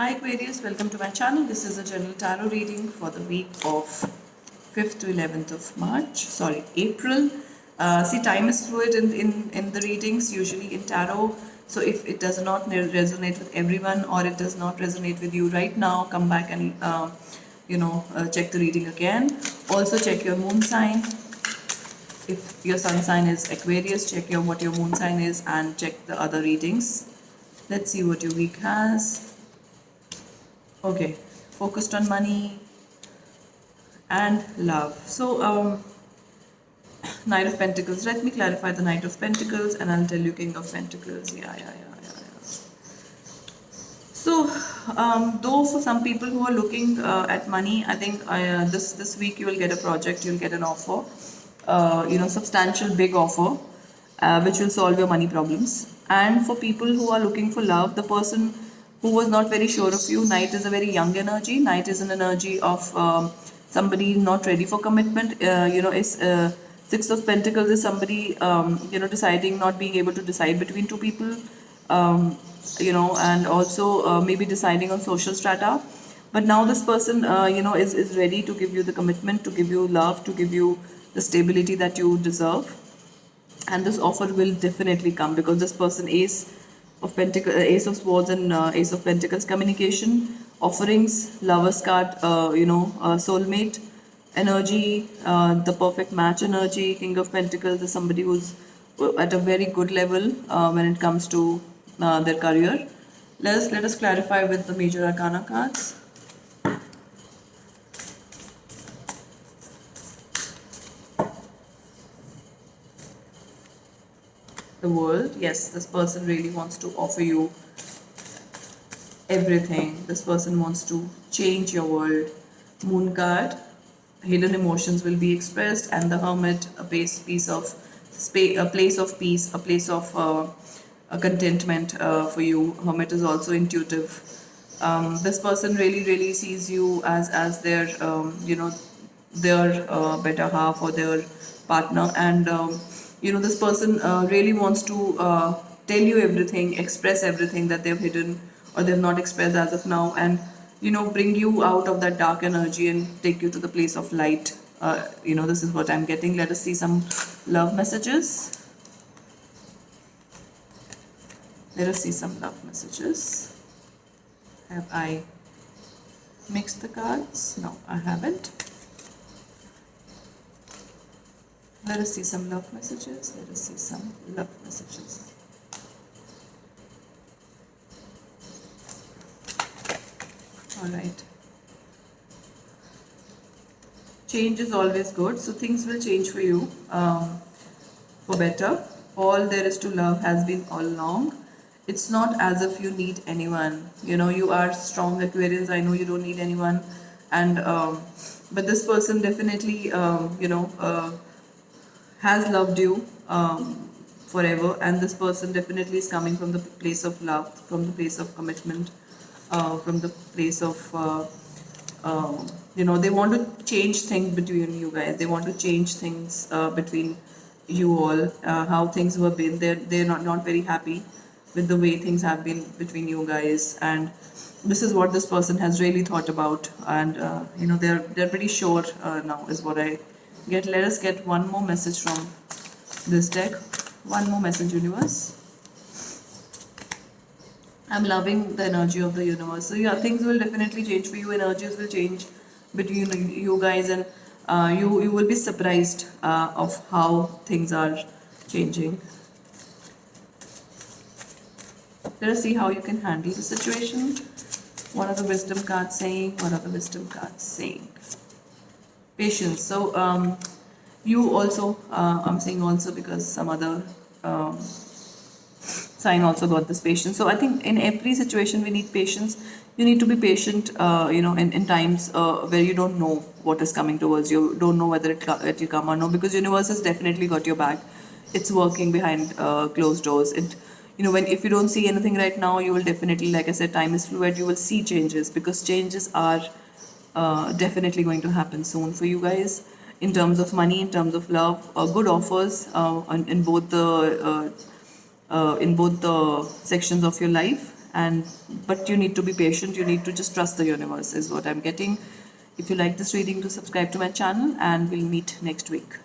Hi Aquarius, welcome to my channel. This is a general tarot reading for the week of 5th to 11th of March, sorry, April. See, time is fluid in the readings, usually in tarot. So if it does not resonate with everyone or it does not resonate with you right now, come back and, check the reading again. Also check your moon sign. If your sun sign is Aquarius, check what your moon sign is and check the other readings. Let's see what your week has. Okay, focused on money and love. So, Knight of Pentacles. Let me clarify the Knight of Pentacles and I'll tell you King of Pentacles. Yeah. So, though for some people who are looking at money, I think this week you will get a project, you'll get an offer, substantial big offer, which will solve your money problems. And for people who are looking for love, the person who was not very sure of you, Knight is a very young energy. Knight is an energy of somebody not ready for commitment. Is Six of Pentacles is somebody deciding, not being able to decide between two people. And also maybe deciding on social strata. But now this person, is ready to give you the commitment, to give you love, to give you the stability that you deserve. And this offer will definitely come because this person, Ace of Swords and Ace of Pentacles, communication, offerings, Lover's card, soulmate energy, the perfect match energy. King of Pentacles is somebody who's at a very good level when it comes to their career. Let us clarify with the major arcana cards. The World. Yes, this person really wants to offer you everything. This person wants to change your world. Moon card. Hidden emotions will be expressed, and the Hermit, a place of peace, a place of a contentment for you. Hermit is also intuitive. This person really sees you as their better half or their partner, and this person really wants to tell you everything, express everything that they've hidden or they've not expressed as of now, and bring you out of that dark energy and take you to the place of light. This is what I'm getting. Let us see some love messages. Let us see some love messages. Have I mixed the cards? No, I haven't. Let us see some love messages. Let us see some love messages. All right. Change is always good, so things will change for you for better. All there is to love has been all along. It's not as if you need anyone. You are strong Aquarians. I know you don't need anyone, and but this person definitely, has loved you forever, and this person definitely is coming from the place of love, from the place of commitment, from the place of they want to change things between you guys. They want to change things between you all, how things were been. They're not very happy with the way things have been between you guys, and this is what this person has really thought about, and they're pretty sure now is what I get. Let us get one more message from this deck. One more message, universe. I'm loving the energy of the universe. So yeah, things will definitely change for you. Energies will change between you guys, and you will be surprised of how things are changing. Let us see how you can handle the situation. What are the wisdom cards saying? What are the wisdom cards saying? Patience. So you also, I'm saying also because some other sign also got this patience. So I think in every situation we need patience. You need to be patient, in times where you don't know what is coming towards you, don't know whether it will come or no, because universe has definitely got your back. It's working behind closed doors. When if you don't see anything right now, you will definitely, like I said, time is fluid. You will see changes because changes are definitely going to happen soon for you guys in terms of money, in terms of love, good offers in both the sections of your life. and but you need to be patient. You need to just trust the universe, is what I'm getting. If you like this reading, do subscribe to my channel, and we'll meet next week.